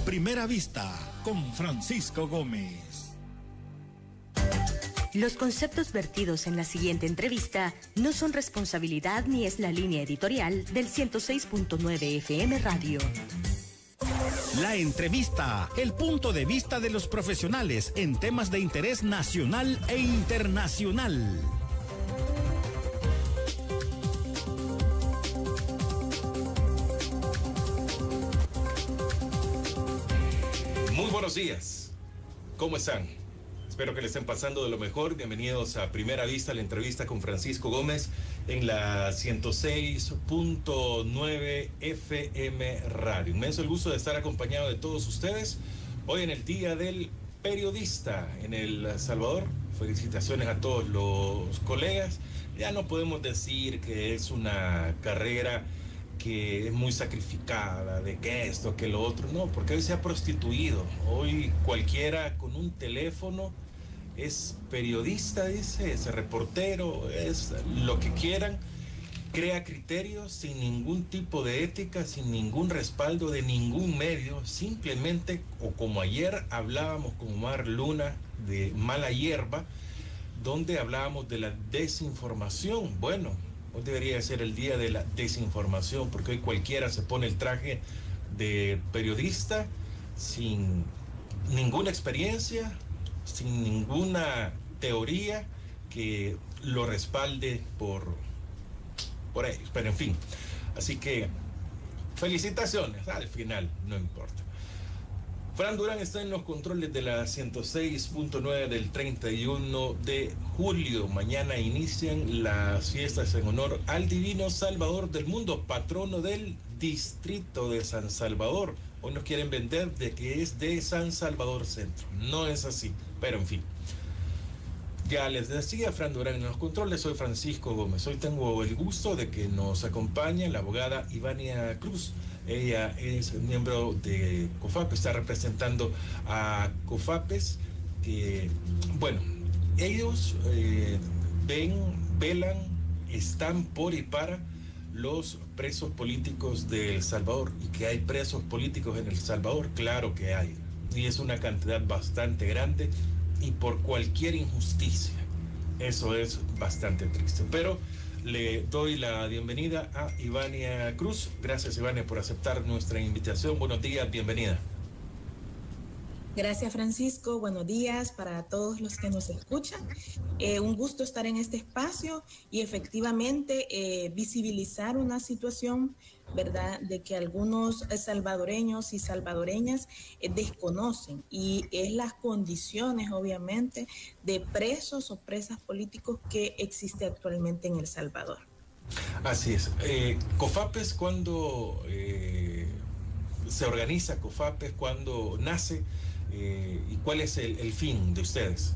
Primera Vista con Francisco Gómez. Los conceptos vertidos en la siguiente entrevista no son responsabilidad ni es la línea editorial del 106.9 FM Radio. La entrevista, el punto de vista de los profesionales en temas de interés nacional e internacional. Muy buenos días, ¿cómo están? Espero que le estén pasando de lo mejor. Bienvenidos a Primera Vista, la entrevista con Francisco Gómez en la 106.9 FM Radio. Inmenso el gusto de estar acompañado de todos ustedes hoy en el Día del Periodista en El Salvador. Felicitaciones a todos los colegas. Ya no podemos decir que es una carrera que es muy sacrificada, de que esto, que lo otro, no, porque hoy se ha prostituido. Hoy cualquiera con un teléfono es periodista, dice, es reportero, es lo que quieran, crea criterios sin ningún tipo de ética, sin ningún respaldo de ningún medio, simplemente, o como ayer hablábamos con Omar Luna de Mala Hierba, donde hablábamos de la desinformación. Bueno, hoy debería ser el día de la desinformación, porque hoy cualquiera se pone el traje de periodista sin ninguna experiencia, sin ninguna teoría que lo respalde por ellos. Pero en fin, así que felicitaciones, al final no importa. Fran Durán está en los controles de la 106.9 del 31 de julio. Mañana inician las fiestas en honor al Divino Salvador del Mundo, patrono del distrito de San Salvador. Hoy nos quieren vender de que es de San Salvador Centro. No es así, pero en fin. Ya les decía, Fran Durán en los controles, soy Francisco Gómez. Hoy tengo el gusto de que nos acompañe la abogada Ivania Cruz. Ella es miembro de COFAPES, está representando a COFAPES, que, bueno, ellos velan, están por y para los presos políticos de El Salvador. Y que hay presos políticos en El Salvador, claro que hay. Y es una cantidad bastante grande y por cualquier injusticia. Eso es bastante triste. Pero le doy la bienvenida a Ivania Cruz. Gracias, Ivania, por aceptar nuestra invitación. Buenos días, bienvenida. Gracias, Francisco. Buenos días para todos los que nos escuchan. Un gusto estar en este espacio y efectivamente visibilizar una situación, ¿verdad?, de que algunos salvadoreños y salvadoreñas desconocen, y es las condiciones, obviamente, de presos o presas políticos que existe actualmente en El Salvador. Así es. COFAPES, ¿cuándo se organiza COFAPES? ¿Cuándo nace? ¿Y cuál es el fin de ustedes?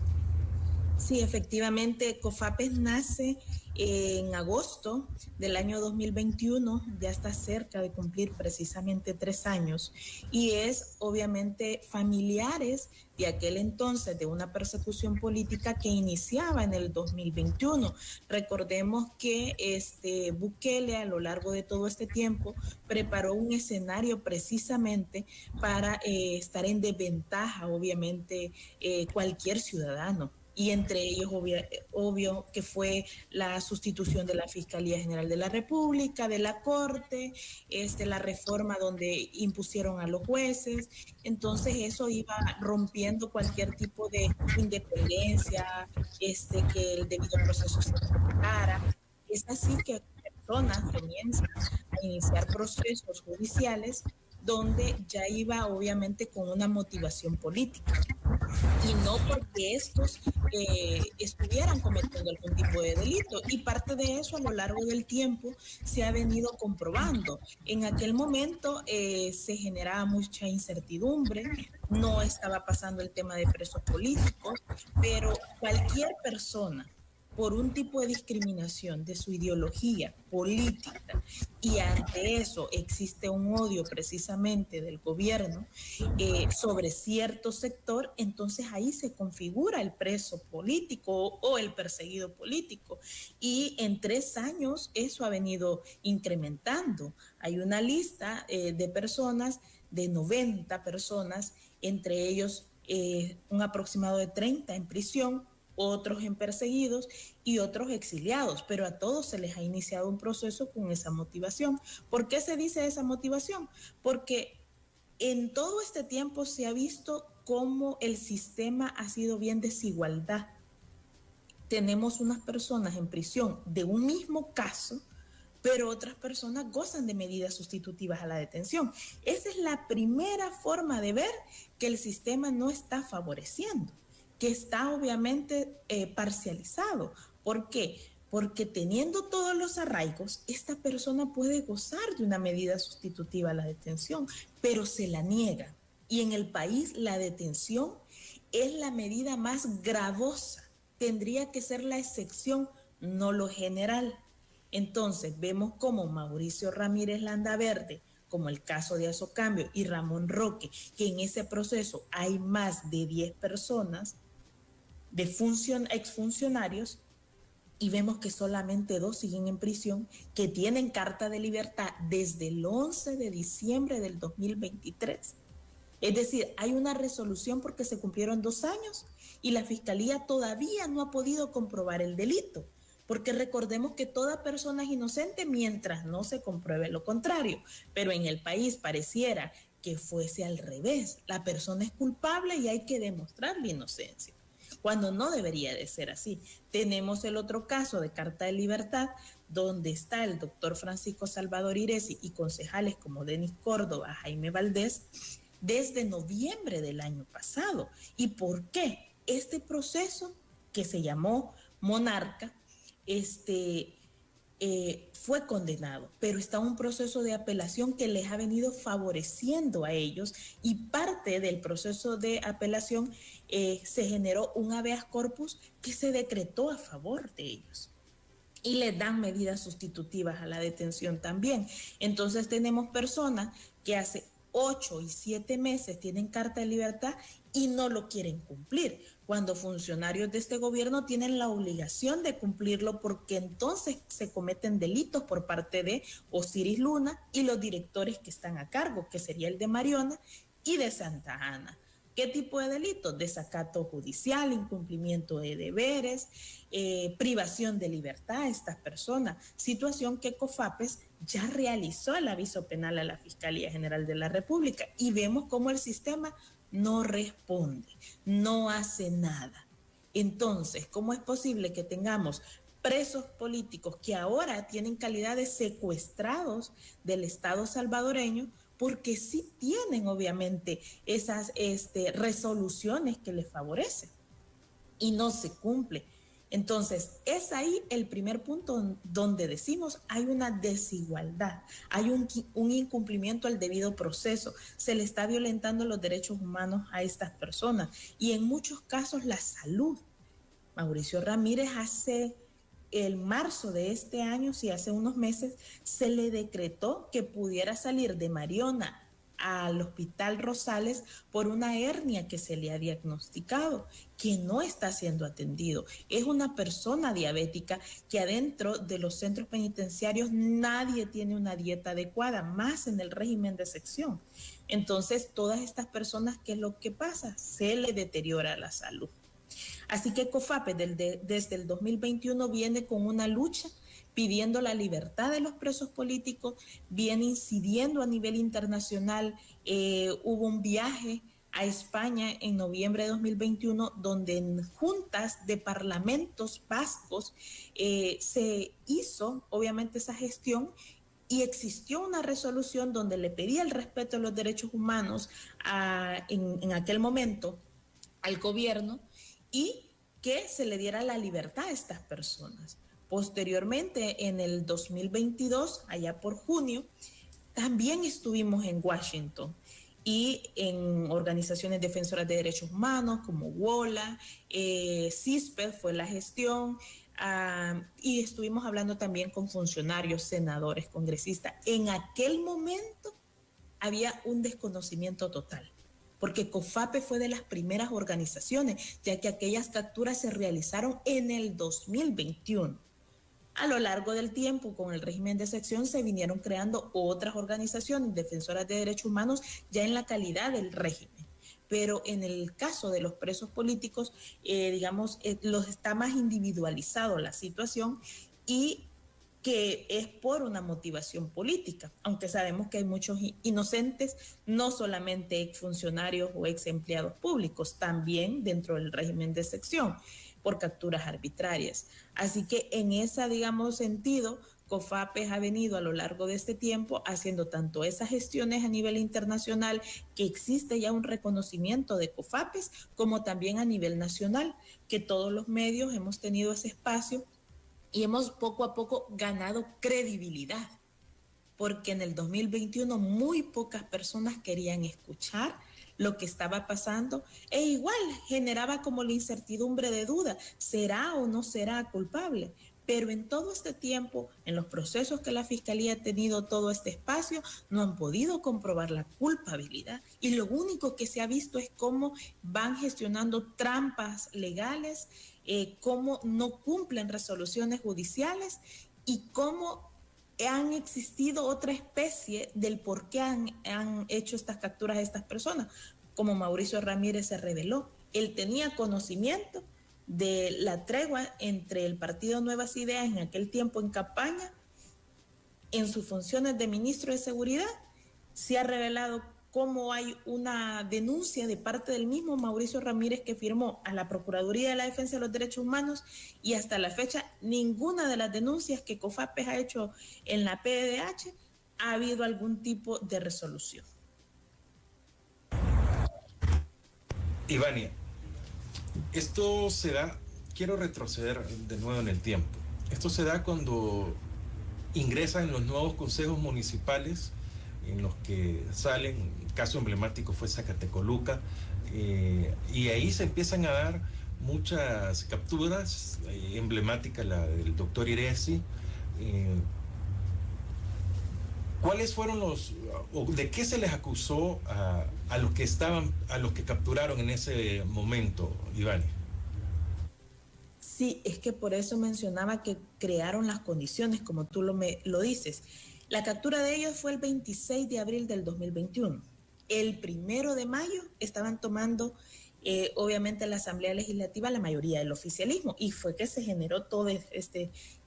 Sí, efectivamente, COFAPES nace en agosto del año 2021, ya está cerca de cumplir precisamente 3 años, y es obviamente familiares de aquel entonces de una persecución política que iniciaba en el 2021. Recordemos que Bukele a lo largo de todo este tiempo preparó un escenario precisamente para estar en desventaja, obviamente, cualquier ciudadano. Y entre ellos, obvio que fue la sustitución de la Fiscalía General de la República, de la Corte, la reforma donde impusieron a los jueces. Entonces eso iba rompiendo cualquier tipo de independencia, que el debido proceso se respetara. Es así que personas comienzan a iniciar procesos judiciales donde ya iba obviamente con una motivación política, y no porque estos estuvieran cometiendo algún tipo de delito. Y parte de eso a lo largo del tiempo se ha venido comprobando. En aquel momento se generaba mucha incertidumbre, no estaba pasando el tema de presos políticos, pero cualquier persona por un tipo de discriminación de su ideología política, y ante eso existe un odio precisamente del gobierno sobre cierto sector, entonces ahí se configura el preso político o el perseguido político. Y en 3 años eso ha venido incrementando. Hay una lista de personas de 90 personas, entre ellos un aproximado de 30 en prisión, otros en perseguidos y otros exiliados, pero a todos se les ha iniciado un proceso con esa motivación. ¿Por qué se dice esa motivación? Porque en todo este tiempo se ha visto cómo el sistema ha sido bien desigualdad. Tenemos unas personas en prisión de un mismo caso, pero otras personas gozan de medidas sustitutivas a la detención. Esa es la primera forma de ver que el sistema no está favoreciendo, que está obviamente parcializado. ¿Por qué? Porque teniendo todos los arraigos, esta persona puede gozar de una medida sustitutiva a la detención, pero se la niega. Y en el país la detención es la medida más gravosa. Tendría que ser la excepción, no lo general. Entonces vemos como Mauricio Ramírez Landaverde, como el caso de Azocambio, y Ramón Roque, que en ese proceso hay más de 10 personas, de exfuncionarios, y vemos que solamente 2 siguen en prisión, que tienen carta de libertad desde el 11 de diciembre del 2023. Es decir, hay una resolución porque se cumplieron 2 años y la Fiscalía todavía no ha podido comprobar el delito. Porque recordemos que toda persona es inocente mientras no se compruebe lo contrario. Pero en el país pareciera que fuese al revés. La persona es culpable y hay que demostrar la inocencia, cuando no debería de ser así. Tenemos el otro caso de Carta de Libertad, donde está el doctor Francisco Salvador Iresi y concejales como Denis Córdoba, Jaime Valdés, desde noviembre del año pasado. ¿Y por qué? Este proceso que se llamó Monarca, fue condenado, pero está un proceso de apelación que les ha venido favoreciendo a ellos, y parte del proceso de apelación se generó un habeas corpus que se decretó a favor de ellos y les dan medidas sustitutivas a la detención también. Entonces tenemos personas que hace 8 y 7 meses tienen carta de libertad y no lo quieren cumplir, cuando funcionarios de este gobierno tienen la obligación de cumplirlo, porque entonces se cometen delitos por parte de Osiris Luna y los directores que están a cargo, que sería el de Mariona y de Santa Ana. ¿Qué tipo de delitos? Desacato judicial, incumplimiento de deberes, privación de libertad a estas personas, situación que COFAPES ya realizó el aviso penal a la Fiscalía General de la República, y vemos cómo el sistema no responde, no hace nada. Entonces, ¿cómo es posible que tengamos presos políticos que ahora tienen calidad de secuestrados del Estado salvadoreño? Porque sí tienen obviamente esas resoluciones que les favorecen y no se cumple. Entonces, es ahí el primer punto donde decimos hay una desigualdad, hay un incumplimiento al debido proceso, se le está violentando los derechos humanos a estas personas y en muchos casos la salud. Mauricio Ramírez hace el marzo de este año, sí, hace unos meses, se le decretó que pudiera salir de Mariona al Hospital Rosales por una hernia que se le ha diagnosticado, que no está siendo atendido. Es una persona diabética que adentro de los centros penitenciarios nadie tiene una dieta adecuada, más en el régimen de sección. Entonces, todas estas personas, ¿qué es lo que pasa? Se le deteriora la salud. Así que COFAPES desde el 2021 viene con una lucha pidiendo la libertad de los presos políticos, viene incidiendo a nivel internacional. Hubo un viaje a España en noviembre de 2021, donde en juntas de parlamentos vascos se hizo obviamente esa gestión y existió una resolución donde le pedía el respeto de los derechos humanos en aquel momento al gobierno y que se le diera la libertad a estas personas. Posteriormente, en el 2022, allá por junio, también estuvimos en Washington y en organizaciones defensoras de derechos humanos como WOLA, CISPED fue la gestión, y estuvimos hablando también con funcionarios, senadores, congresistas. En aquel momento había un desconocimiento total, porque COFAPE fue de las primeras organizaciones, ya que aquellas capturas se realizaron en el 2021. A lo largo del tiempo, con el régimen de excepción, se vinieron creando otras organizaciones defensoras de derechos humanos ya en la calidad del régimen. Pero en el caso de los presos políticos, los está más individualizado la situación y que es por una motivación política, aunque sabemos que hay muchos inocentes, no solamente exfuncionarios o ex empleados públicos, también dentro del régimen de excepción, por capturas arbitrarias. Así que en ese, sentido, COFAPES ha venido a lo largo de este tiempo haciendo tanto esas gestiones a nivel internacional, que existe ya un reconocimiento de COFAPES, como también a nivel nacional, que todos los medios hemos tenido ese espacio y hemos poco a poco ganado credibilidad, porque en el 2021 muy pocas personas querían escuchar lo que estaba pasando, e igual generaba como la incertidumbre de duda, ¿será o no será culpable? Pero en todo este tiempo, en los procesos que la Fiscalía ha tenido todo este espacio, no han podido comprobar la culpabilidad. Y lo único que se ha visto es cómo van gestionando trampas legales, cómo no cumplen resoluciones judiciales y cómo han existido otra especie del por qué han hecho estas capturas a estas personas. Como Mauricio Ramírez se reveló, él tenía conocimiento de la tregua entre el partido Nuevas Ideas en aquel tiempo en campaña, en sus funciones de ministro de Seguridad. Se ha revelado cómo hay una denuncia de parte del mismo Mauricio Ramírez que firmó a la Procuraduría de la Defensa de los Derechos Humanos, y hasta la fecha ninguna de las denuncias que COFAPES ha hecho en la PDH ha habido algún tipo de resolución. Ivania, esto se da, quiero retroceder de nuevo en el tiempo, esto se da cuando ingresan los nuevos consejos municipales en los que salen, el caso emblemático fue Zacatecoluca, y ahí se empiezan a dar muchas capturas, emblemática la del doctor Iresi. ¿Cuáles fueron de qué se les acusó a los que capturaron en ese momento, Iván? Sí, es que por eso mencionaba que crearon las condiciones, como tú lo dices. La captura de ellos fue el 26 de abril del 2021. El 1 de mayo estaban tomando, obviamente, la Asamblea Legislativa, la mayoría del oficialismo, y fue que se generó toda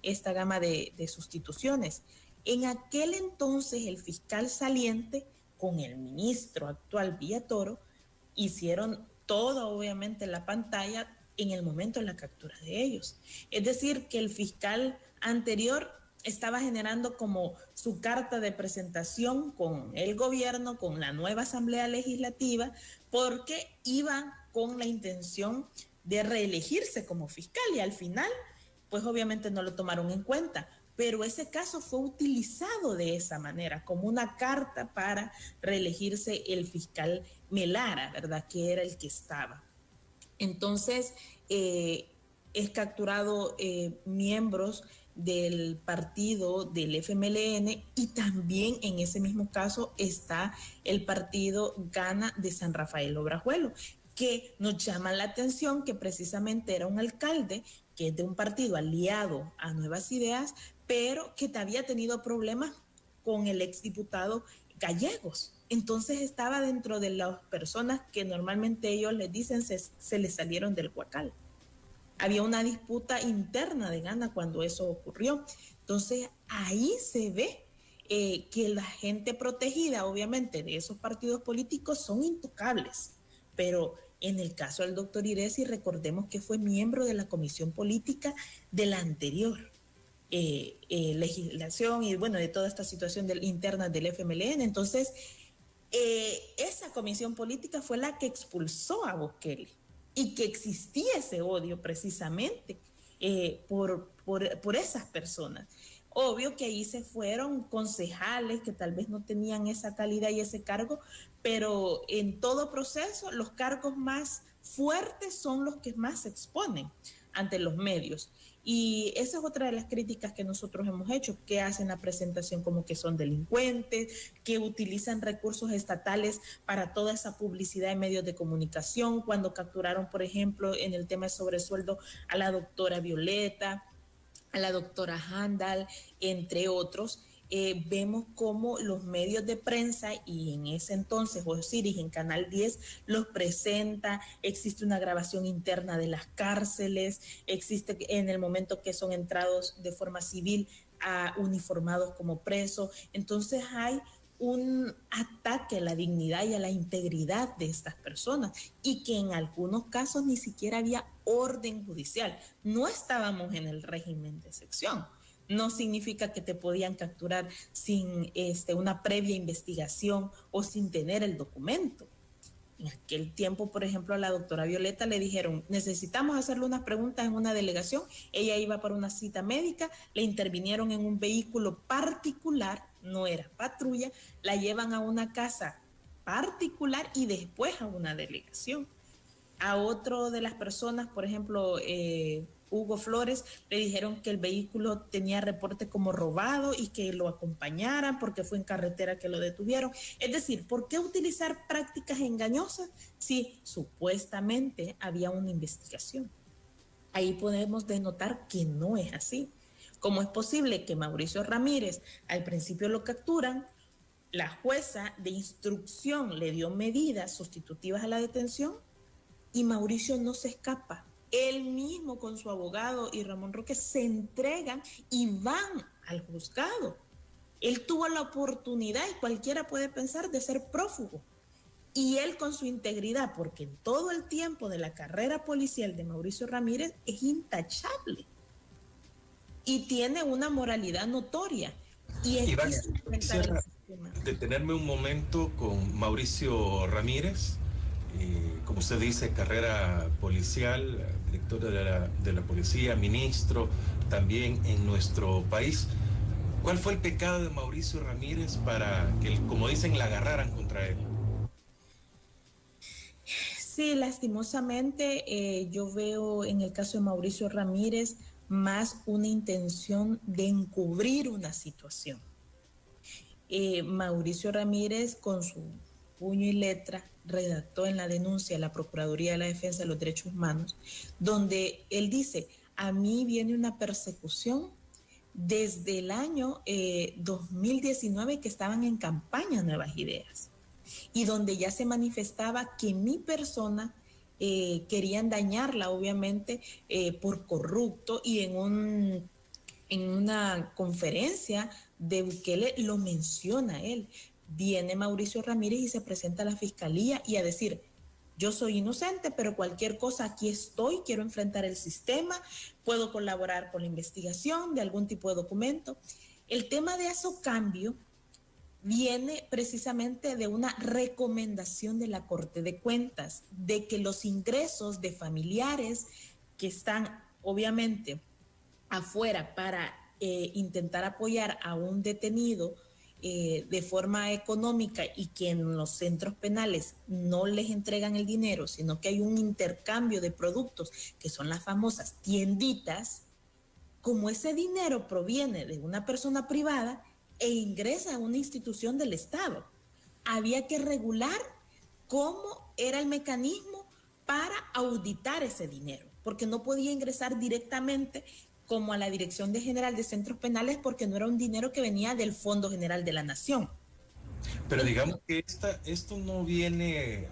esta gama de sustituciones. En aquel entonces, el fiscal saliente, con el ministro actual Villatoro, hicieron toda, obviamente, la pantalla en el momento de la captura de ellos. Es decir, que el fiscal anterior estaba generando como su carta de presentación con el gobierno, con la nueva Asamblea Legislativa, porque iban con la intención de reelegirse como fiscal, y al final, pues obviamente no lo tomaron en cuenta. Pero ese caso fue utilizado de esa manera, como una carta para reelegirse el fiscal Melara, ¿verdad? Que era el que estaba. Entonces, es capturado miembros del partido del FMLN, y también en ese mismo caso está el partido Gana de San Rafael Obrajuelo, que nos llama la atención que precisamente era un alcalde que es de un partido aliado a Nuevas Ideas, pero que había tenido problemas con el exdiputado Gallegos. Entonces estaba dentro de las personas que normalmente ellos les dicen se les salieron del huacal. Había una disputa interna de Gana cuando eso ocurrió. Entonces ahí se ve que la gente protegida, obviamente, de esos partidos políticos son intocables. Pero en el caso del doctor Iresi, recordemos que fue miembro de la comisión política de la anterior legislación y, bueno, de toda esta situación interna del FMLN. Entonces, esa comisión política fue la que expulsó a Bukele, y que existía ese odio precisamente por esas personas. Obvio que ahí se fueron concejales que tal vez no tenían esa calidad y ese cargo, pero en todo proceso los cargos más fuertes son los que más se exponen ante los medios. Y esa es otra de las críticas que nosotros hemos hecho, que hacen la presentación como que son delincuentes, que utilizan recursos estatales para toda esa publicidad en medios de comunicación, cuando capturaron, por ejemplo, en el tema de sobresueldo a la doctora Violeta, a la doctora Handal, entre otros. Vemos cómo los medios de prensa, y en ese entonces Osiris en Canal 10 los presenta, existe una grabación interna de las cárceles, existe en el momento que son entrados de forma civil uniformados como presos. Entonces hay un ataque a la dignidad y a la integridad de estas personas, y que en algunos casos ni siquiera había orden judicial. No estábamos en el régimen de sección. No significa que te podían capturar sin una previa investigación o sin tener el documento. En aquel tiempo, por ejemplo, a la doctora Violeta le dijeron, necesitamos hacerle unas preguntas en una delegación. Ella iba para una cita médica, le intervinieron en un vehículo particular, no era patrulla, la llevan a una casa particular y después a una delegación. A otro de las personas, por ejemplo, Hugo Flores, le dijeron que el vehículo tenía reporte como robado y que lo acompañaran porque fue en carretera que lo detuvieron. Es decir, ¿por qué utilizar prácticas engañosas si supuestamente había una investigación? Ahí podemos denotar que no es así. ¿Cómo es posible que Mauricio Ramírez al principio lo capturan? La jueza de instrucción le dio medidas sustitutivas a la detención y Mauricio no se escapa. Él mismo con su abogado y Ramón Roque se entregan y van al juzgado. Él tuvo la oportunidad, y cualquiera puede pensar, de ser prófugo. Y él con su integridad, porque en todo el tiempo de la carrera policial de Mauricio Ramírez es intachable. Y tiene una moralidad notoria. Y es Iván, quisiera detenerme un momento con Mauricio Ramírez. Como usted dice, carrera policial, director de la policía, ministro también en nuestro país. ¿Cuál fue el pecado de Mauricio Ramírez para que, como dicen, la agarraran contra él? Sí, lastimosamente yo veo en el caso de Mauricio Ramírez más una intención de encubrir una situación. Mauricio Ramírez, con su puño y letra, redactó en la denuncia a la Procuraduría de la Defensa de los Derechos Humanos, donde él dice, a mí viene una persecución desde el año 2019 que estaban en campaña Nuevas Ideas, y donde ya se manifestaba que mi persona querían dañarla, obviamente, por corrupto, y en una conferencia de Bukele lo menciona él. Viene Mauricio Ramírez y se presenta a la fiscalía y a decir, yo soy inocente, pero cualquier cosa aquí estoy, quiero enfrentar el sistema, puedo colaborar con la investigación de algún tipo de documento. El tema de Azocambio viene precisamente de una recomendación de la Corte de Cuentas, de que los ingresos de familiares que están obviamente afuera para intentar apoyar a un detenido de forma económica, y que en los centros penales no les entregan el dinero, sino que hay un intercambio de productos, que son las famosas tienditas, como ese dinero proviene de una persona privada e ingresa a una institución del Estado, había que regular cómo era el mecanismo para auditar ese dinero, porque no podía ingresar directamente como a la Dirección General de Centros Penales, porque no era un dinero que venía del Fondo General de la Nación. Pero digamos que esto no viene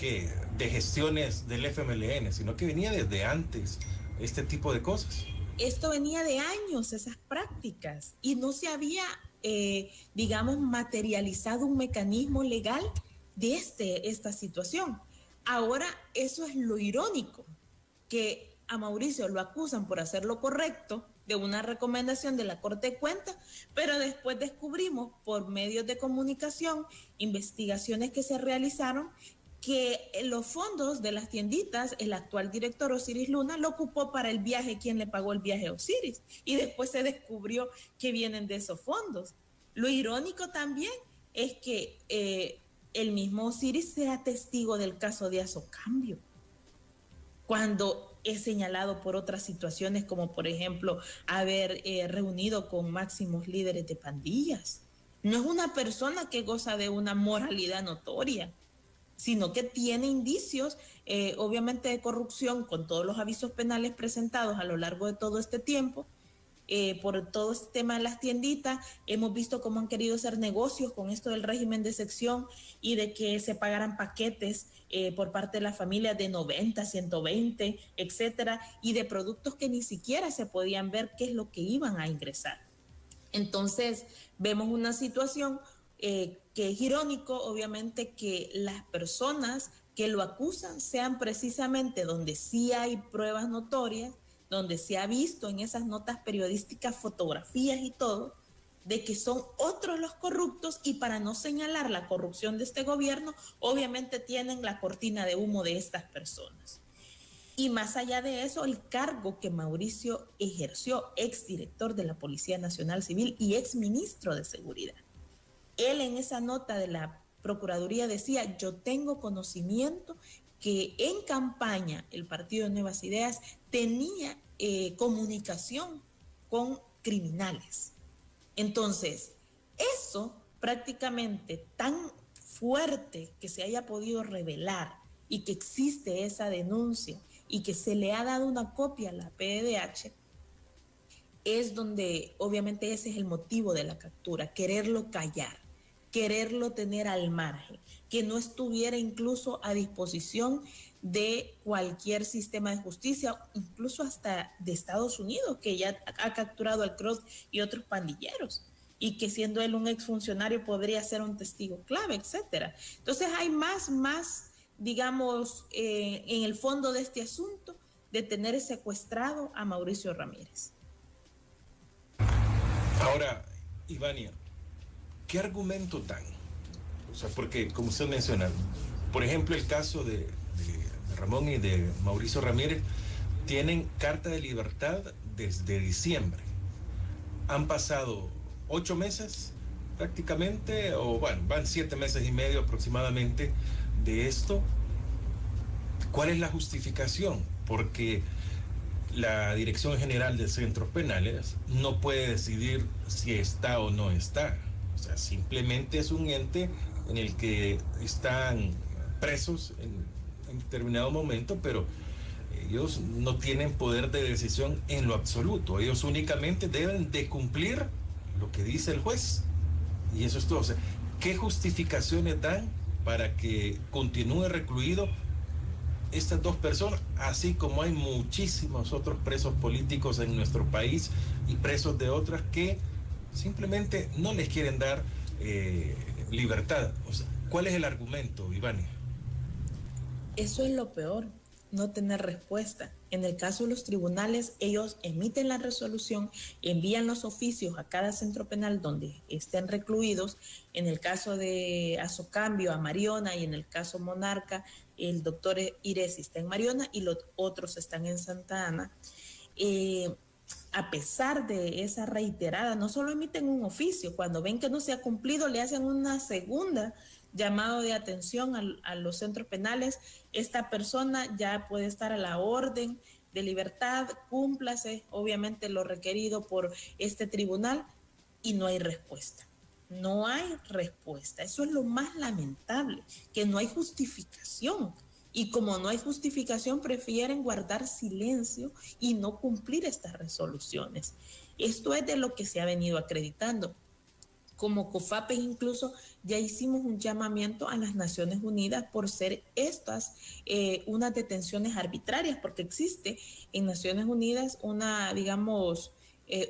de gestiones del FMLN, sino que venía desde antes, este tipo de cosas. Esto venía de años, esas prácticas, y no se había, materializado un mecanismo legal de esta situación. Ahora, eso es lo irónico, que a Mauricio lo acusan por hacer lo correcto de una recomendación de la Corte de Cuentas, pero después descubrimos por medios de comunicación, investigaciones que se realizaron, que los fondos de las tienditas, el actual director Osiris Luna lo ocupó para el viaje, quien le pagó el viaje a Osiris, y después se descubrió que vienen de esos fondos. Lo irónico también es que el mismo Osiris sea testigo del caso de Azocambio, cuando es señalado por otras situaciones, como por ejemplo haber reunido con máximos líderes de pandillas. No es una persona que goza de una moralidad notoria, sino que tiene indicios, obviamente, de corrupción, con todos los avisos penales presentados a lo largo de todo este tiempo, por todo este tema de las tienditas. Hemos visto cómo han querido hacer negocios con esto del régimen de sección y de que se pagaran paquetes por parte de las familias de 90, 120, etcétera, y de productos que ni siquiera se podían ver qué es lo que iban a ingresar. Entonces, vemos una situación que es irónico, obviamente, que las personas que lo acusan sean precisamente donde sí hay pruebas notorias, donde se ha visto en esas notas periodísticas fotografías y todo, de que son otros los corruptos, y para no señalar la corrupción de este gobierno, obviamente tienen la cortina de humo de estas personas. Y más allá de eso, el cargo que Mauricio ejerció, exdirector de la Policía Nacional Civil y exministro de Seguridad. Él en esa nota de la Procuraduría decía: yo tengo conocimiento que en campaña el Partido de Nuevas Ideas tenía comunicación con criminales. Entonces, eso prácticamente tan fuerte que se haya podido revelar y que existe esa denuncia y que se le ha dado una copia a la PDH, es donde obviamente ese es el motivo de la captura, quererlo callar, quererlo tener al margen, que no estuviera incluso a disposición de cualquier sistema de justicia, incluso hasta de Estados Unidos, que ya ha capturado al Cruz y otros pandilleros, y que siendo él un exfuncionario podría ser un testigo clave, etcétera. Entonces hay más, digamos, en el fondo de este asunto, de tener secuestrado a Mauricio Ramírez. Ahora, Ivania, ¿qué argumento dan? O sea, porque como usted menciona, por ejemplo, el caso de Ramón y de Mauricio Ramírez tienen carta de libertad desde diciembre. Han pasado 8 meses prácticamente, o bueno, van 7 meses y medio aproximadamente de esto. ¿Cuál es la justificación? Porque la Dirección General de Centros Penales no puede decidir si está o no está. O sea, simplemente es un ente en el que están presos en determinado momento, pero ellos no tienen poder de decisión en lo absoluto. Ellos únicamente deben de cumplir lo que dice el juez. Y eso es todo. O sea, ¿qué justificaciones dan para que continúe recluido estas dos personas, así como hay muchísimos otros presos políticos en nuestro país y presos de otras que simplemente no les quieren dar libertad? O sea, ¿cuál es el argumento, Ivania? Eso es lo peor, no tener respuesta. En el caso de los tribunales, ellos emiten la resolución, envían los oficios a cada centro penal donde estén recluidos. En el caso de Azocambio, a Mariona, y en el caso Monarca, el doctor Iresi está en Mariona y los otros están en Santa Ana. A pesar de esa reiterada, no solo emiten un oficio, cuando ven que no se ha cumplido, le hacen una segunda llamado de atención a los centros penales. Esta persona ya puede estar a la orden de libertad, cúmplase obviamente lo requerido por este tribunal, y no hay respuesta. No hay respuesta. Eso es lo más lamentable, que no hay justificación. Y como no hay justificación, prefieren guardar silencio y no cumplir estas resoluciones. Esto es de lo que se ha venido acreditando. Como COFAPES incluso ya hicimos un llamamiento a las Naciones Unidas por ser estas unas detenciones arbitrarias, porque existe en Naciones Unidas una, digamos,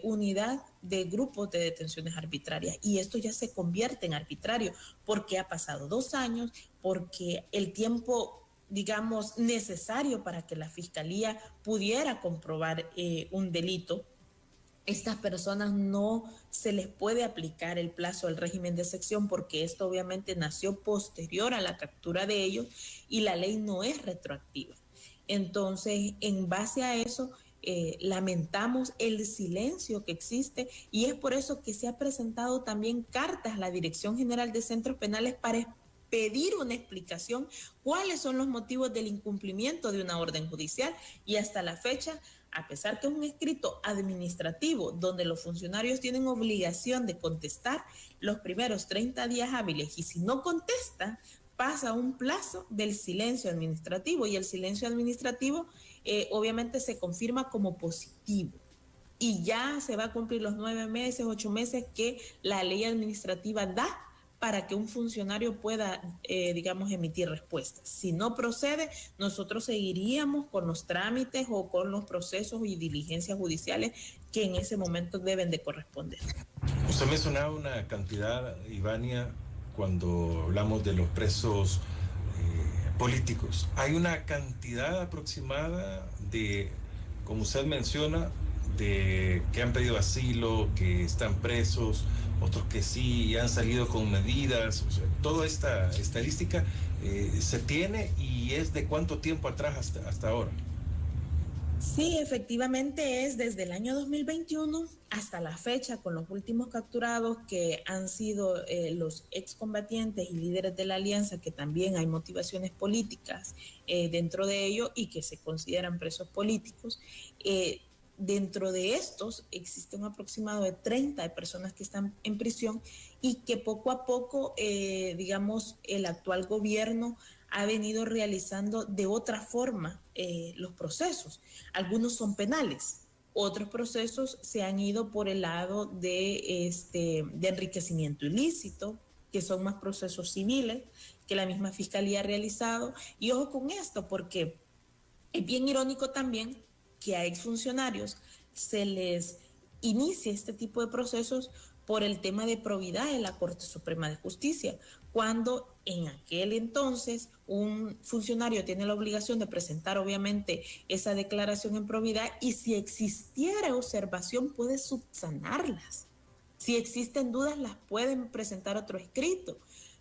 unidad de grupos de detenciones arbitrarias, y esto ya se convierte en arbitrario porque ha pasado 2 años, porque el tiempo, digamos, necesario para que la Fiscalía pudiera comprobar un delito, estas personas no se les puede aplicar el plazo del régimen de sección, porque esto obviamente nació posterior a la captura de ellos y la ley no es retroactiva. Entonces, en base a eso, lamentamos el silencio que existe, y es por eso que se ha presentado también cartas a la Dirección General de Centros Penales para pedir una explicación cuáles son los motivos del incumplimiento de una orden judicial, y hasta la fecha, a pesar que es un escrito administrativo donde los funcionarios tienen obligación de contestar los primeros 30 días hábiles, y si no contesta, pasa un plazo del silencio administrativo, y el silencio administrativo obviamente se confirma como positivo. y ya se va a cumplir los 9 meses, 8 meses que la ley administrativa da para que un funcionario pueda, digamos, emitir respuestas. Si no procede, nosotros seguiríamos con los trámites o con los procesos y diligencias judiciales que en ese momento deben de corresponder. Usted mencionaba una cantidad, Ivania, cuando hablamos de los presos políticos. Hay una cantidad aproximada de, como usted menciona, de que han pedido asilo, que están presos, otros que sí han salido con medidas. O sea, toda esta estadística se tiene, y es de cuánto tiempo atrás hasta ahora. Sí, efectivamente es desde el año 2021 hasta la fecha, con los últimos capturados que han sido los excombatientes y líderes de la alianza, que también hay motivaciones políticas dentro de ello y que se consideran presos políticos. Dentro de estos existe un aproximado de 30 de personas que están en prisión y que poco a poco, digamos, el actual gobierno ha venido realizando de otra forma los procesos. Algunos son penales, otros procesos se han ido por el lado de enriquecimiento ilícito, que son más procesos civiles que la misma Fiscalía ha realizado. Y ojo con esto, porque es bien irónico también que a exfuncionarios se les inicie este tipo de procesos por el tema de probidad en la Corte Suprema de Justicia, cuando en aquel entonces un funcionario tiene la obligación de presentar obviamente esa declaración en probidad, y si existiera observación puede subsanarlas. Si existen dudas las pueden presentar otro escrito,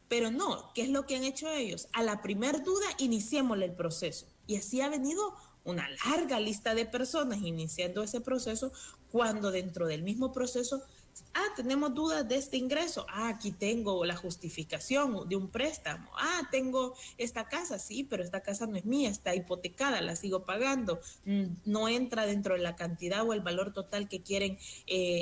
pero no, ¿qué es lo que han hecho ellos? A la primer duda iniciémosle el proceso, y así ha venido una larga lista de personas iniciando ese proceso, cuando dentro del mismo proceso, tenemos dudas de este ingreso, aquí tengo la justificación de un préstamo, tengo esta casa, sí, pero esta casa no es mía, está hipotecada, la sigo pagando, no entra dentro de la cantidad o el valor total que quieren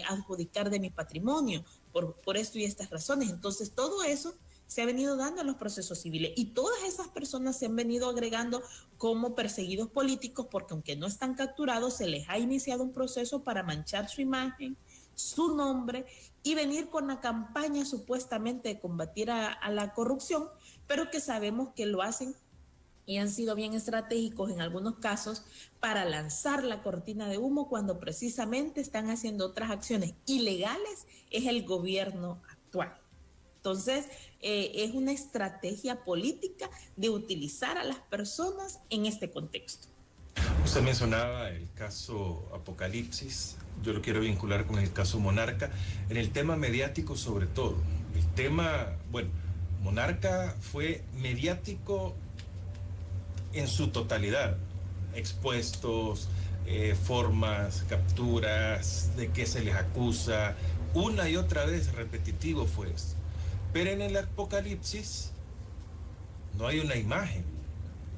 adjudicar de mi patrimonio, por esto y estas razones. Entonces todo eso se ha venido dando en los procesos civiles, y todas esas personas se han venido agregando como perseguidos políticos, porque aunque no están capturados, se les ha iniciado un proceso para manchar su imagen, su nombre, y venir con la campaña supuestamente de combatir a la corrupción, pero que sabemos que lo hacen y han sido bien estratégicos en algunos casos para lanzar la cortina de humo, cuando precisamente están haciendo otras acciones ilegales es el gobierno actual. Entonces, es una estrategia política de utilizar a las personas en este contexto. Usted mencionaba el caso Apocalipsis, yo lo quiero vincular con el caso Monarca, en el tema mediático sobre todo. El tema, bueno, Monarca fue mediático en su totalidad, expuestos, formas, capturas, de qué se les acusa, una y otra vez repetitivo fue esto. Pero en el Apocalipsis no hay una imagen,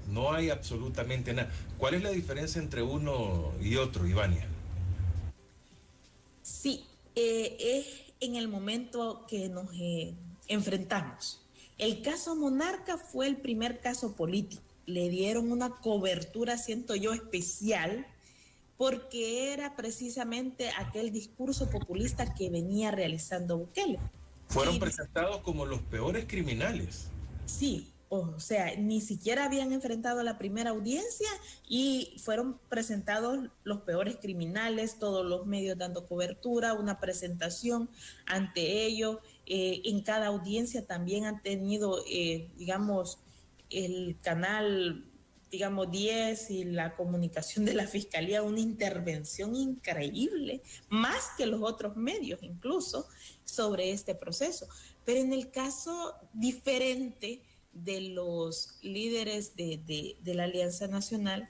no hay absolutamente nada. ¿Cuál es la diferencia entre uno y otro, Ivania? Sí, es en el momento que nos enfrentamos. El caso Monarca fue el primer caso político. Le dieron una cobertura, siento yo, especial, porque era precisamente aquel discurso populista que venía realizando Bukele. Fueron presentados como los peores criminales. Sí, o sea, ni siquiera habían enfrentado la primera audiencia y fueron presentados los peores criminales, todos los medios dando cobertura, una presentación ante ellos. En cada audiencia también han tenido, digamos, el canal, digamos, 10 y la comunicación de la Fiscalía, una intervención increíble, más que los otros medios incluso, sobre este proceso. Pero en el caso diferente de los líderes de la Alianza Nacional,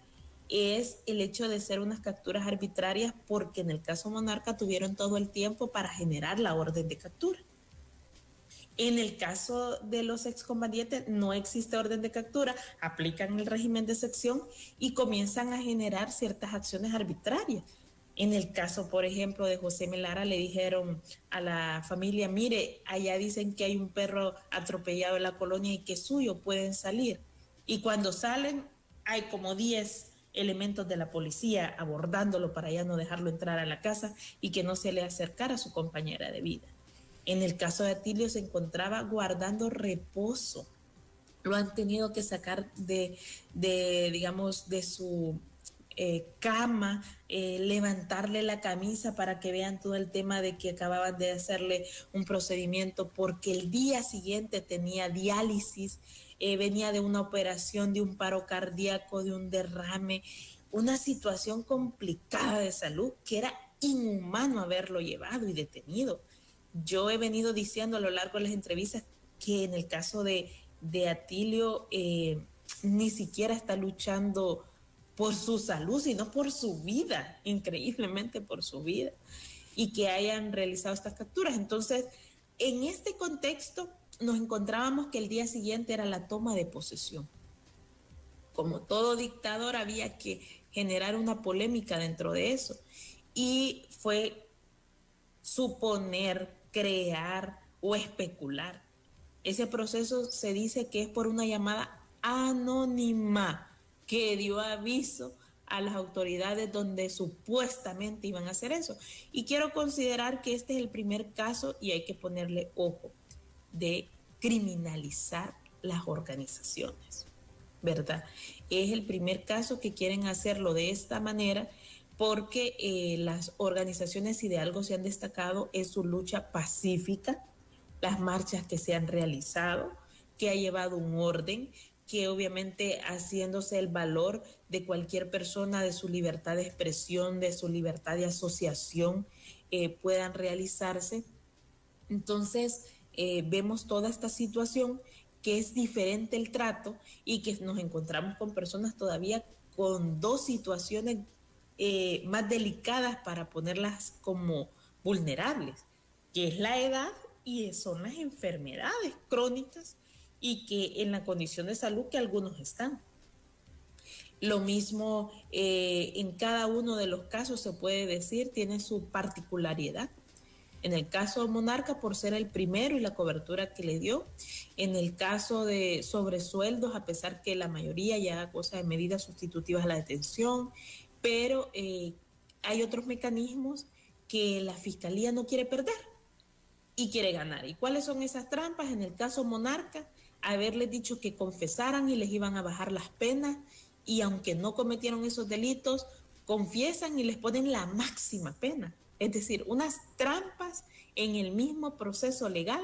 es el hecho de ser unas capturas arbitrarias, porque en el caso Monarca tuvieron todo el tiempo para generar la orden de captura. En el caso de los excombatientes no existe orden de captura, aplican el régimen de excepción y comienzan a generar ciertas acciones arbitrarias. En el caso, por ejemplo, de José Melara, le dijeron a la familia, mire, allá dicen que hay un perro atropellado en la colonia y que es suyo, pueden salir. Y cuando salen, hay como 10 elementos de la policía abordándolo para ya no dejarlo entrar a la casa y que no se le acercara a su compañera de vida. En el caso de Atilio se encontraba guardando reposo. Lo han tenido que sacar digamos, de su cama, levantarle la camisa para que vean todo el tema de que acababan de hacerle un procedimiento porque el día siguiente tenía diálisis, venía de una operación, de un paro cardíaco, de un derrame, una situación complicada de salud que era inhumano haberlo llevado y detenido. Yo he venido diciendo a lo largo de las entrevistas que en el caso de Atilio ni siquiera está luchando por su salud, sino por su vida, increíblemente por su vida, y que hayan realizado estas capturas. Entonces, en este contexto nos encontrábamos que el día siguiente era la toma de posesión. Como todo dictador había que generar una polémica dentro de eso, y fue suponer, crear o especular. Ese proceso se dice que es por una llamada anónima que dio aviso a las autoridades donde supuestamente iban a hacer eso. Y quiero considerar que este es el primer caso, y hay que ponerle ojo, de criminalizar las organizaciones, ¿verdad? Es el primer caso que quieren hacerlo de esta manera porque las organizaciones, si de algo se han destacado, es su lucha pacífica, las marchas que se han realizado, que ha llevado un orden, que obviamente haciéndose el valor de cualquier persona, de su libertad de expresión, de su libertad de asociación, puedan realizarse. Entonces, vemos toda esta situación que es diferente el trato y que nos encontramos con personas todavía con dos situaciones más delicadas para ponerlas como vulnerables, que es la edad y son las enfermedades crónicas y que en la condición de salud que algunos están. Lo mismo en cada uno de los casos se puede decir, tiene su particularidad. En el caso de Monarca, por ser el primero y la cobertura que le dio. En el caso de sobresueldos, a pesar que la mayoría ya goza de medidas sustitutivas a la detención, pero hay otros mecanismos que la Fiscalía no quiere perder y quiere ganar. ¿Y cuáles son esas trampas? En el caso Monarca, haberles dicho que confesaran y les iban a bajar las penas, y aunque no cometieron esos delitos, confiesan y les ponen la máxima pena. Es decir, unas trampas en el mismo proceso legal.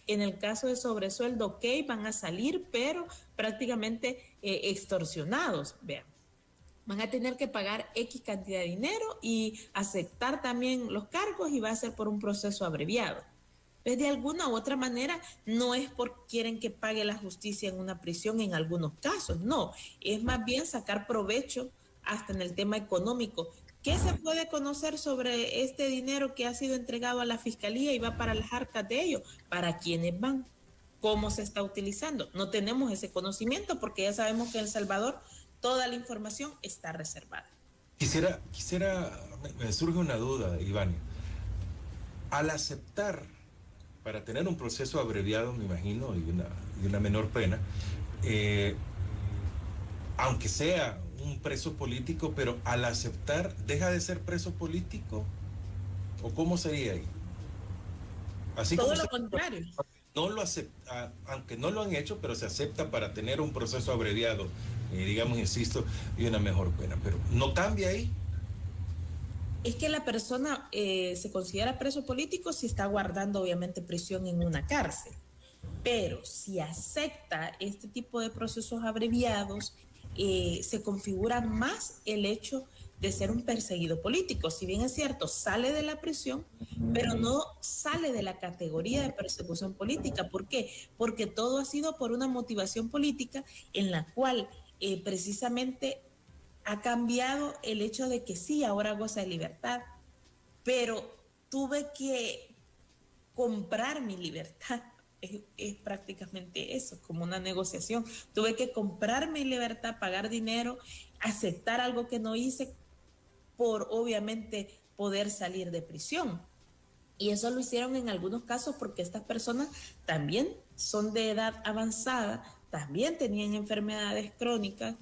En el caso de sobresueldo, ok, van a salir, pero prácticamente extorsionados. Vean, van a tener que pagar X cantidad de dinero y aceptar también los cargos, y va a ser por un proceso abreviado. Pues de alguna u otra manera no es porque quieren que pague la justicia en una prisión en algunos casos, no, es más bien sacar provecho hasta en el tema económico. ¿Qué se puede conocer sobre este dinero que ha sido entregado a la Fiscalía y va para las arcas de ellos? ¿Para quiénes van? ¿Cómo se está utilizando? No tenemos ese conocimiento porque ya sabemos que en El Salvador toda la información está reservada. Me surge una duda, Iván. Al aceptar, para tener un proceso abreviado, me imagino, y una menor pena, aunque sea un preso político, pero al aceptar, ¿deja de ser preso político? ¿O cómo sería ahí? Así todo como lo contrario. No lo acepta, aunque no lo han hecho, pero se acepta para tener un proceso abreviado, digamos, insisto, y una mejor pena. Pero no cambia ahí. Es que la persona se considera preso político si está guardando obviamente prisión en una cárcel, pero si acepta este tipo de procesos abreviados, se configura más el hecho de ser un perseguido político. Si bien es cierto, sale de la prisión, pero no sale de la categoría de persecución política. ¿Por qué? Porque todo ha sido por una motivación política en la cual precisamente ha cambiado el hecho de que sí, ahora goza de libertad, pero tuve que comprar mi libertad. Es prácticamente eso, como una negociación. Tuve que comprar mi libertad, pagar dinero, aceptar algo que no hice por obviamente poder salir de prisión. Y eso lo hicieron en algunos casos porque estas personas también son de edad avanzada, también tenían enfermedades crónicas,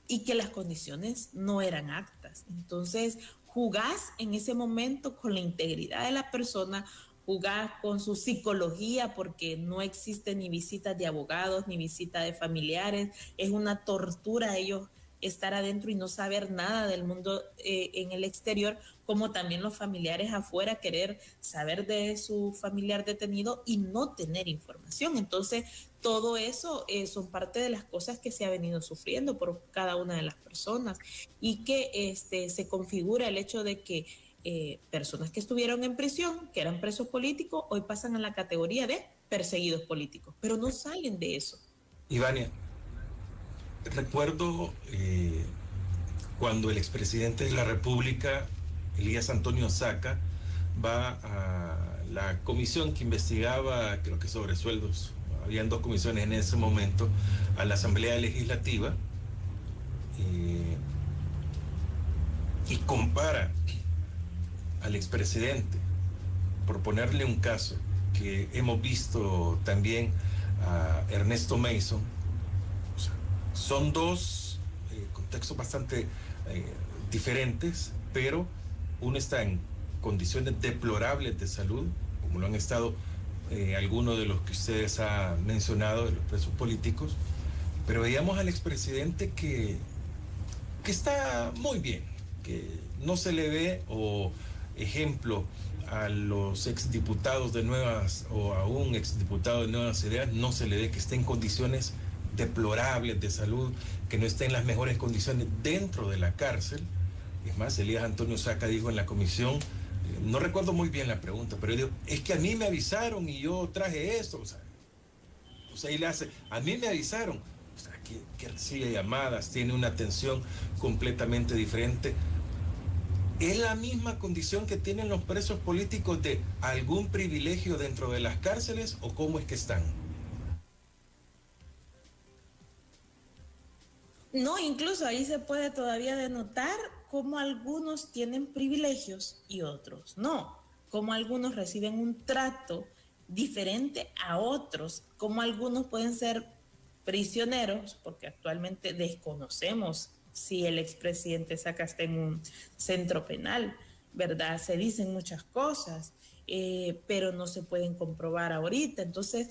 y que las condiciones no eran aptas. Entonces, jugás en ese momento con la integridad de la persona, jugás con su psicología, porque no existe ni visitas de abogados, ni visita de familiares. Es una tortura ellos estar adentro y no saber nada del mundo en el exterior, como también los familiares afuera querer saber de su familiar detenido y no tener información. Entonces, todo eso son parte de las cosas que se ha venido sufriendo por cada una de las personas, y que se configura el hecho de que personas que estuvieron en prisión, que eran presos políticos, hoy pasan a la categoría de perseguidos políticos, pero no salen de eso. Ivania, recuerdo cuando el expresidente de la República, Elías Antonio Saca, va a la comisión que investigaba, creo que sobre sueldos, habían 2 comisiones en ese momento, a la Asamblea Legislativa, y compara al expresidente, por ponerle un caso que hemos visto también a Ernesto Mason. O sea, son 2 contextos bastante diferentes, pero uno está en condiciones deplorables de salud, como lo han estado algunos de los que ustedes han mencionado, de los presos políticos, pero veíamos al expresidente que está muy bien, que no se le ve, o ejemplo, a los exdiputados de Nuevas, o a un exdiputado de Nuevas Ideas, no se le ve que esté en condiciones deplorables de salud, que no esté en las mejores condiciones dentro de la cárcel. Es más, Elías Antonio Saca dijo en la comisión, no recuerdo muy bien la pregunta, pero dijo, es que a mí me avisaron y yo traje esto. O sea, ahí le hace, a mí me avisaron. O sea, que recibe llamadas, tiene una atención completamente diferente. ¿Es la misma condición que tienen los presos políticos de algún privilegio dentro de las cárceles, o cómo es que están? No, incluso ahí se puede todavía denotar cómo algunos tienen privilegios y otros no, cómo algunos reciben un trato diferente a otros, cómo algunos pueden ser prisioneros, porque actualmente desconocemos si el expresidente Saca está en un centro penal, ¿verdad? Se dicen muchas cosas, pero no se pueden comprobar ahorita. Entonces,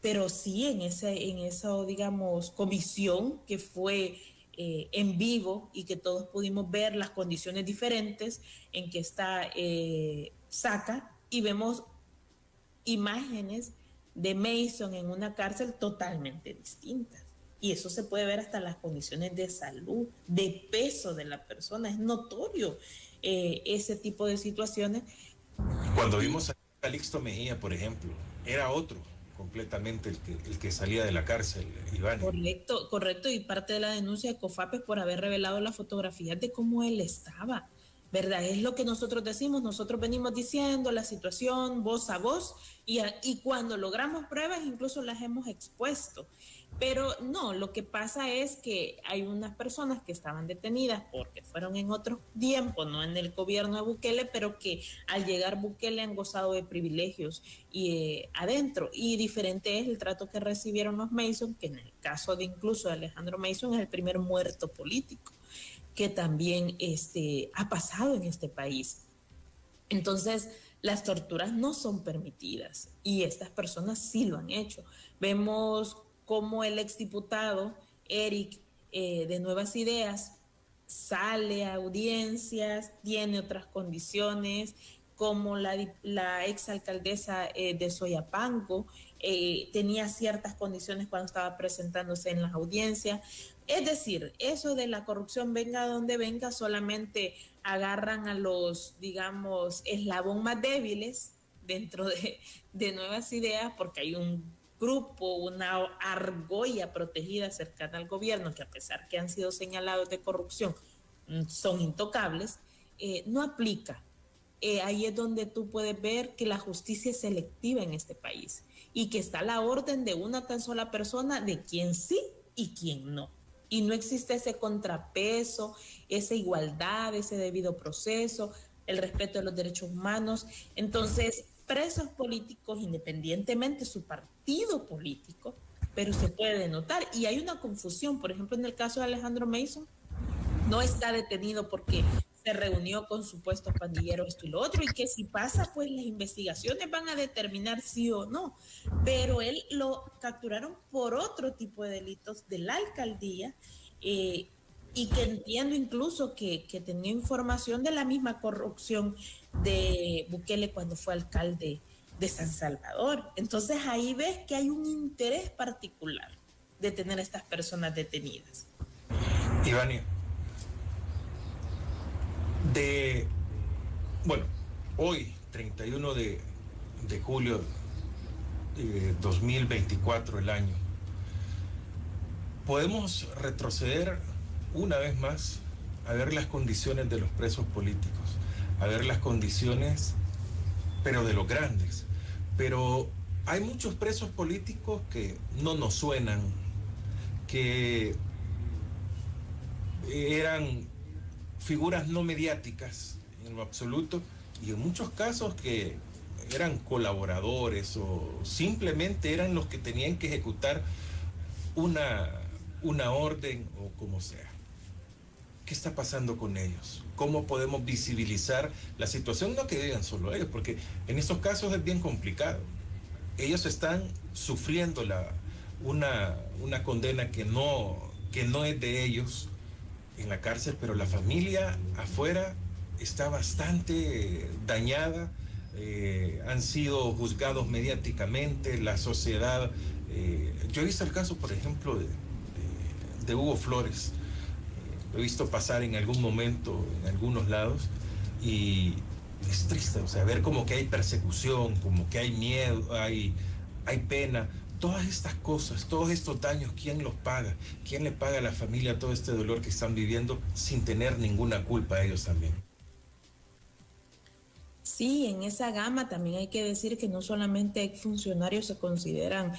pero sí en esa, digamos, comisión que fue en vivo, y que todos pudimos ver las condiciones diferentes en que está Saca, y vemos imágenes de Mason en una cárcel totalmente distintas. Y eso se puede ver hasta las condiciones de salud, de peso de la persona. Es notorio ese tipo de situaciones. Cuando vimos a Calixto Mejía, por ejemplo, era otro completamente el que salía de la cárcel, Iván. Correcto, y parte de la denuncia de COFAPES por haber revelado las fotografías de cómo él estaba, ¿verdad? Es lo que nosotros decimos, nosotros venimos diciendo la situación voz a voz, y cuando logramos pruebas incluso las hemos expuesto. Pero no, lo que pasa es que hay unas personas que estaban detenidas porque fueron en otros tiempos, no en el gobierno de Bukele, pero que al llegar Bukele han gozado de privilegios adentro. Y diferente es el trato que recibieron los Mason, que en el caso de incluso de Alejandro Mason es el primer muerto político que también ha pasado en este país. Entonces, las torturas no son permitidas, y estas personas sí lo han hecho. Vemos como el exdiputado Eric de Nuevas Ideas sale a audiencias, tiene otras condiciones, como la exalcaldesa de Soyapango tenía ciertas condiciones cuando estaba presentándose en las audiencias. Es decir, eso de la corrupción venga donde venga, solamente agarran a los, digamos, eslabón más débiles dentro de Nuevas Ideas, porque hay un grupo, una argolla protegida cercana al gobierno, que a pesar que han sido señalados de corrupción, son intocables, no aplica. Ahí es donde tú puedes ver que la justicia es selectiva en este país, y que está a la orden de una tan sola persona de quién sí y quién no. Y no existe ese contrapeso, esa igualdad, ese debido proceso, el respeto de los derechos humanos. Entonces, presos políticos, independientemente de su partido político, pero se puede notar. Y hay una confusión, por ejemplo, en el caso de Alejandro Mason, no está detenido porque se reunió con supuestos pandilleros, esto y lo otro, y que si pasa, pues las investigaciones van a determinar sí o no. Pero él lo capturaron por otro tipo de delitos de la alcaldía, y que entiendo incluso que tenía información de la misma corrupción de Bukele cuando fue alcalde de San Salvador. Entonces ahí ves que hay un interés particular de tener a estas personas detenidas. Ivania, hoy, 31 de julio de 2024, el año, podemos retroceder una vez más a ver las condiciones de los presos políticos, a ver las condiciones, pero de los grandes. Pero hay muchos presos políticos que no nos suenan, que eran figuras no mediáticas en lo absoluto, y en muchos casos que eran colaboradores o simplemente eran los que tenían que ejecutar una orden o como sea. ¿Qué está pasando con ellos? ¿Cómo podemos visibilizar la situación? No que digan solo ellos, porque en estos casos es bien complicado. Ellos están sufriendo una condena que no es de ellos en la cárcel, pero la familia afuera está bastante dañada, han sido juzgados mediáticamente, la sociedad. Yo he visto el caso, por ejemplo, de Hugo Flores. Lo he visto pasar en algún momento en algunos lados y es triste, o sea, ver como que hay persecución, como que hay miedo, hay pena. Todas estas cosas, todos estos daños, ¿quién los paga? ¿Quién le paga a la familia todo este dolor que están viviendo sin tener ninguna culpa a ellos también? Sí, en esa gama también hay que decir que no solamente exfuncionarios se consideran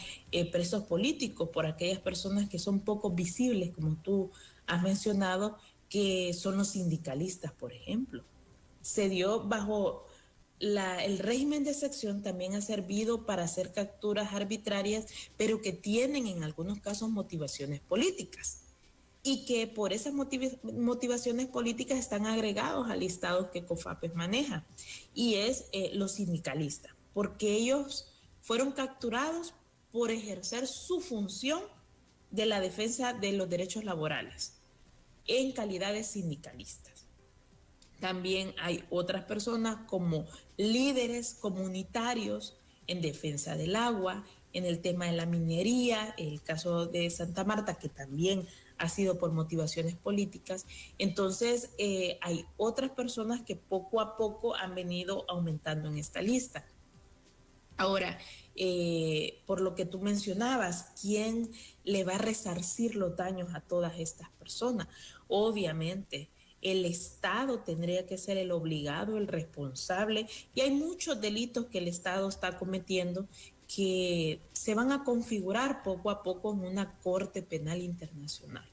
presos políticos por aquellas personas que son poco visibles, como tú has mencionado, que son los sindicalistas, por ejemplo. Se dio bajo el régimen de excepción, también ha servido para hacer capturas arbitrarias, pero que tienen en algunos casos motivaciones políticas, y que por esas motivaciones políticas están agregados a listados que COFAPES maneja, y es los sindicalistas, porque ellos fueron capturados por ejercer su función de la defensa de los derechos laborales en calidad de sindicalistas. También hay otras personas como líderes comunitarios en defensa del agua, en el tema de la minería, el caso de Santa Marta, que también ha sido por motivaciones políticas. Entonces, hay otras personas que poco a poco han venido aumentando en esta lista. Ahora, por lo que tú mencionabas, ¿quién le va a resarcir los daños a todas estas personas? Obviamente, el Estado tendría que ser el obligado, el responsable, y hay muchos delitos que el Estado está cometiendo que se van a configurar poco a poco en una Corte Penal Internacional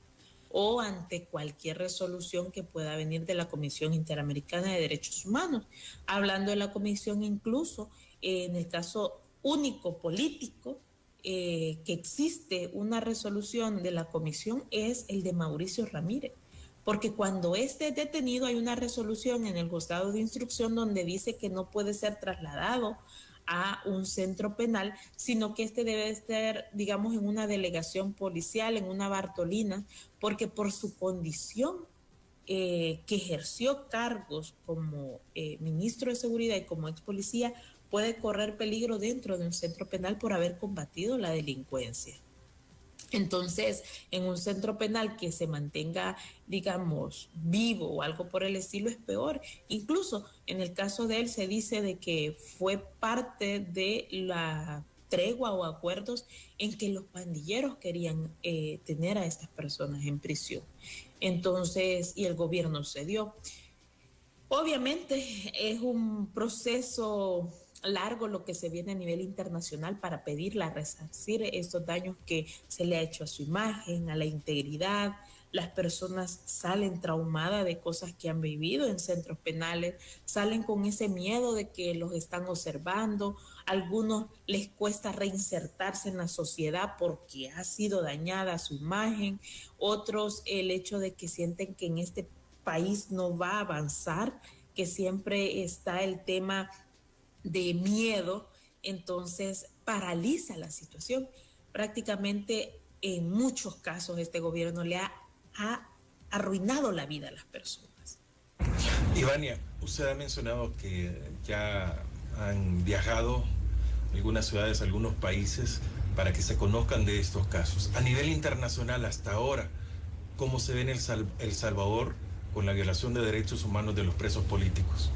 o ante cualquier resolución que pueda venir de la Comisión Interamericana de Derechos Humanos. Hablando de la Comisión, incluso en el caso único político que existe una resolución de la Comisión es el de Mauricio Ramírez, porque cuando esté detenido hay una resolución en el juzgado de instrucción donde dice que no puede ser trasladado a un centro penal, sino que este debe estar, digamos, en una delegación policial, en una Bartolina, porque por su condición que ejerció cargos como ministro de Seguridad y como ex policía, puede correr peligro dentro de un centro penal por haber combatido la delincuencia. Entonces, en un centro penal que se mantenga, digamos, vivo o algo por el estilo es peor. Incluso en el caso de él se dice de que fue parte de la tregua o acuerdos en que los pandilleros querían tener a estas personas en prisión. Entonces, y el gobierno cedió. Obviamente es un proceso largo lo que se viene a nivel internacional para pedirle a resarcir estos daños que se le ha hecho a su imagen, a la integridad, las personas salen traumadas de cosas que han vivido en centros penales, salen con ese miedo de que los están observando, algunos les cuesta reinsertarse en la sociedad porque ha sido dañada su imagen, otros el hecho de que sienten que en este país no va a avanzar, que siempre está el tema de miedo, entonces paraliza la situación. Prácticamente en muchos casos este gobierno le ha arruinado la vida a las personas. Ivania, usted ha mencionado que ya han viajado a algunas ciudades, a algunos países, para que se conozcan de estos casos. A nivel internacional, hasta ahora, ¿cómo se ve en El Salvador con la violación de derechos humanos de los presos políticos?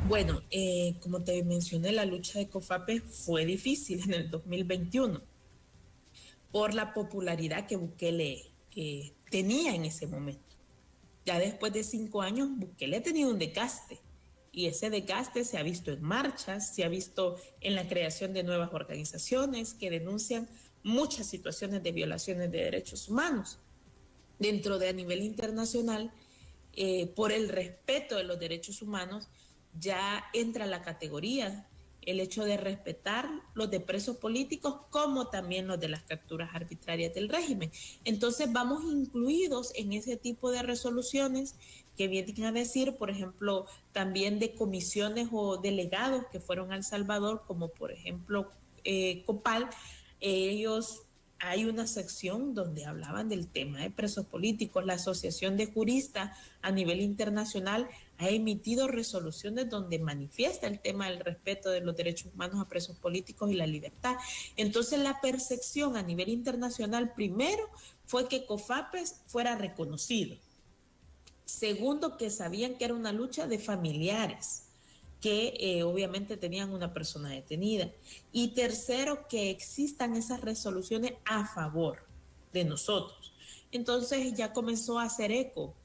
Bueno, como te mencioné, la lucha de COFAPE fue difícil en el 2021 por la popularidad que Bukele tenía en ese momento. Ya después de 5 años, Bukele ha tenido un desgaste, y ese desgaste se ha visto en marchas, se ha visto en la creación de nuevas organizaciones que denuncian muchas situaciones de violaciones de derechos humanos. Dentro de a nivel internacional, por el respeto de los derechos humanos, ya entra la categoría el hecho de respetar los de presos políticos como también los de las capturas arbitrarias del régimen. Entonces vamos incluidos en ese tipo de resoluciones que vienen a decir, por ejemplo, también de comisiones o delegados que fueron a El Salvador, como por ejemplo COPAL. Ellos, hay una sección donde hablaban del tema de presos políticos. La Asociación de Juristas a nivel internacional ha emitido resoluciones donde manifiesta el tema del respeto de los derechos humanos a presos políticos y la libertad. Entonces la percepción a nivel internacional, primero, fue que COFAPES fuera reconocido. Segundo, que sabían que era una lucha de familiares que obviamente tenían una persona detenida. Y tercero, que existan esas resoluciones a favor de nosotros. Entonces ya comenzó a hacer eco.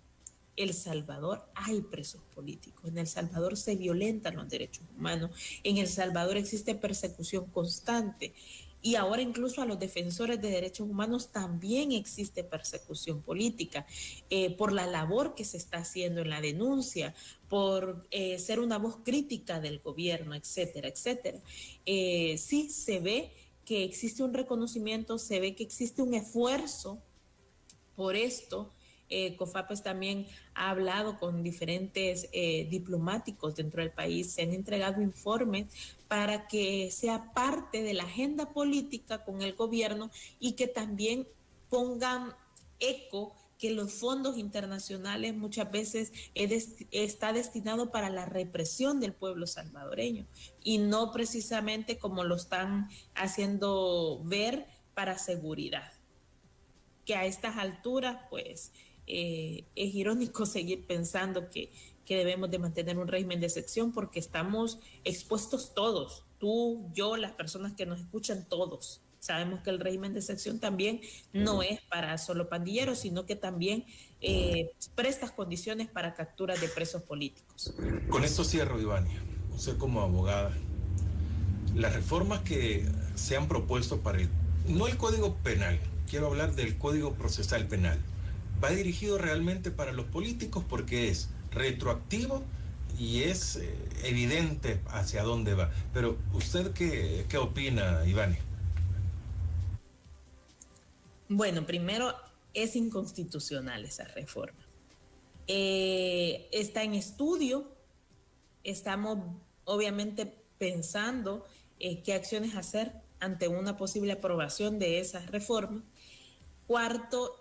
El Salvador hay presos políticos, en El Salvador se violentan los derechos humanos, en El Salvador existe persecución constante, y ahora incluso a los defensores de derechos humanos también existe persecución política por la labor que se está haciendo en la denuncia, por ser una voz crítica del gobierno, etcétera, etcétera. Sí se ve que existe un reconocimiento, se ve que existe un esfuerzo por esto. COFAPES también ha hablado con diferentes diplomáticos dentro del país, se han entregado informes para que sea parte de la agenda política con el gobierno y que también pongan eco que los fondos internacionales muchas veces está destinado para la represión del pueblo salvadoreño y no precisamente como lo están haciendo ver para seguridad. Que a estas alturas, pues, es irónico seguir pensando que debemos de mantener un régimen de excepción porque estamos expuestos todos, tú, yo, las personas que nos escuchan, todos. Sabemos que el régimen de excepción también no es para solo pandilleros, sino que también presta condiciones para capturas de presos políticos. Con esto cierro, Ivania. Usted como abogada, las reformas que se han propuesto para no el Código Penal, quiero hablar del Código Procesal Penal, va dirigido realmente para los políticos porque es retroactivo y es evidente hacia dónde va. Pero ¿usted qué opina, Ivania? Bueno, primero es inconstitucional esa reforma. Está en estudio, estamos obviamente pensando qué acciones hacer ante una posible aprobación de esas reformas. Cuarto,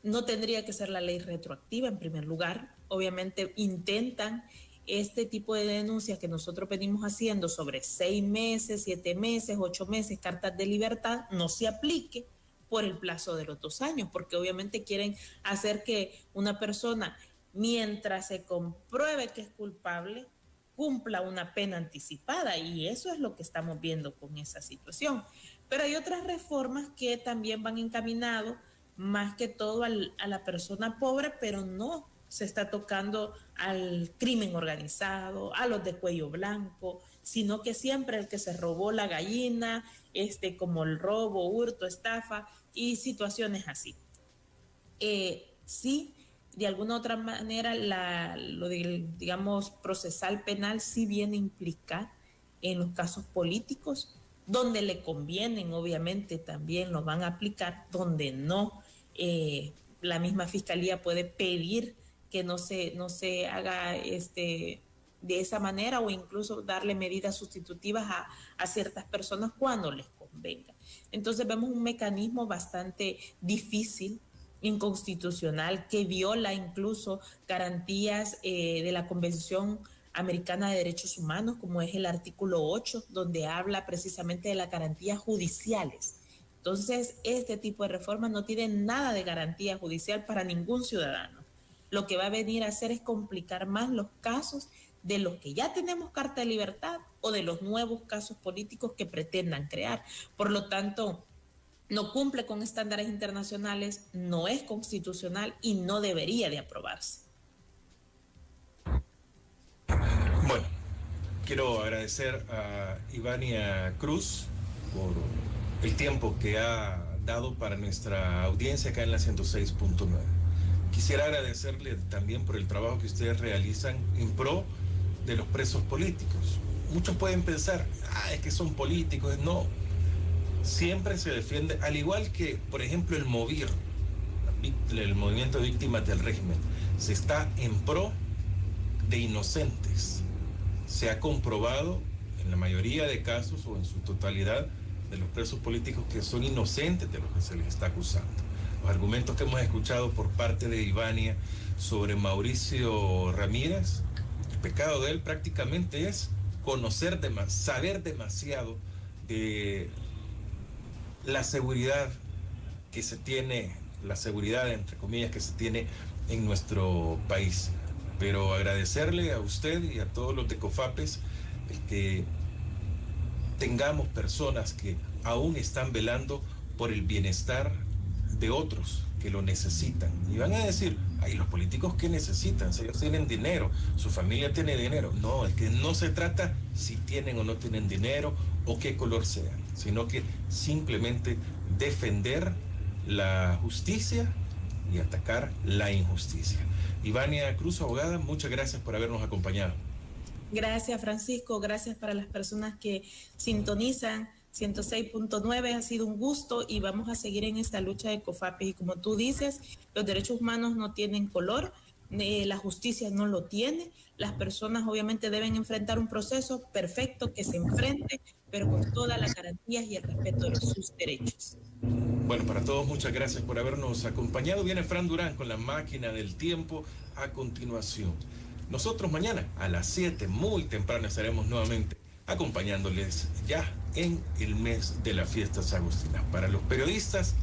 no tendría que ser la ley retroactiva en primer lugar. Obviamente intentan este tipo de denuncias que nosotros venimos haciendo sobre 6 meses, 7 meses, 8 meses, cartas de libertad, no se aplique por el plazo de los 2 años, porque obviamente quieren hacer que una persona, mientras se compruebe que es culpable, cumpla una pena anticipada, y eso es lo que estamos viendo con esa situación. Pero hay otras reformas que también van encaminadas más que todo a la persona pobre, pero no se está tocando al crimen organizado, a los de cuello blanco, sino que siempre el que se robó la gallina, como el robo, hurto, estafa y situaciones así. Sí, de alguna otra manera lo del, digamos, procesal penal sí viene a implicar en los casos políticos, donde le convienen, obviamente también lo van a aplicar, donde no, la misma fiscalía puede pedir que no se haga de esa manera o incluso darle medidas sustitutivas a ciertas personas cuando les convenga. Entonces vemos un mecanismo bastante difícil, inconstitucional, que viola incluso garantías de la Convención Americana de Derechos Humanos, como es el artículo 8, donde habla precisamente de las garantías judiciales. Entonces, este tipo de reformas no tiene nada de garantía judicial para ningún ciudadano. Lo que va a venir a hacer es complicar más los casos de los que ya tenemos carta de libertad o de los nuevos casos políticos que pretendan crear. Por lo tanto, no cumple con estándares internacionales, no es constitucional y no debería de aprobarse. Bueno, quiero agradecer a Ivania Cruz por el tiempo que ha dado para nuestra audiencia acá en la 106.9. Quisiera agradecerle también por el trabajo que ustedes realizan en pro de los presos políticos. Muchos pueden pensar, es que son políticos. No, siempre se defiende, al igual que, por ejemplo, el MOVIR, el Movimiento de Víctimas del Régimen, se está en pro de inocentes. Se ha comprobado en la mayoría de casos o en su totalidad de los presos políticos que son inocentes de lo que se les está acusando. Los argumentos que hemos escuchado por parte de Ivania sobre Mauricio Ramírez, el pecado de él prácticamente es saber demasiado de la seguridad que se tiene, la seguridad entre comillas que se tiene en nuestro país. Pero agradecerle a usted y a todos los de COFAPES el que tengamos personas que aún están velando por el bienestar de otros que lo necesitan. Y van a decir, los políticos que necesitan, si ellos tienen dinero, su familia tiene dinero. No, es que no se trata si tienen o no tienen dinero o qué color sean, sino que simplemente defender la justicia y atacar la injusticia. Ivania Cruz, abogada, muchas gracias por habernos acompañado. Gracias, Francisco. Gracias para las personas que sintonizan 106.9. Ha sido un gusto y vamos a seguir en esta lucha de COFAPES. Y como tú dices, los derechos humanos no tienen color, la justicia no lo tiene. Las personas obviamente deben enfrentar un proceso perfecto que se enfrente, pero con todas las garantías y el respeto de sus derechos. Bueno, para todos, muchas gracias por habernos acompañado. Viene Fran Durán con la máquina del tiempo a continuación. Nosotros mañana a las 7, muy temprano, estaremos nuevamente acompañándoles ya en el mes de las fiestas agustinas. Para los periodistas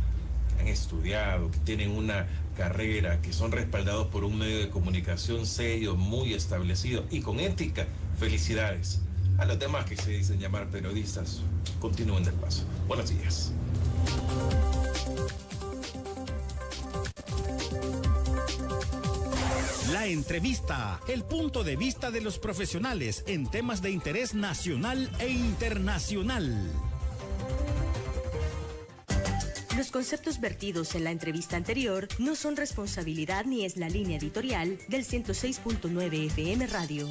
que han estudiado, que tienen una carrera, que son respaldados por un medio de comunicación serio, muy establecido y con ética, felicidades. A los demás que se dicen llamar periodistas, continúen del paso. Buenos días. La entrevista, el punto de vista de los profesionales en temas de interés nacional e internacional. Los conceptos vertidos en la entrevista anterior no son responsabilidad ni es la línea editorial del 106.9 FM Radio.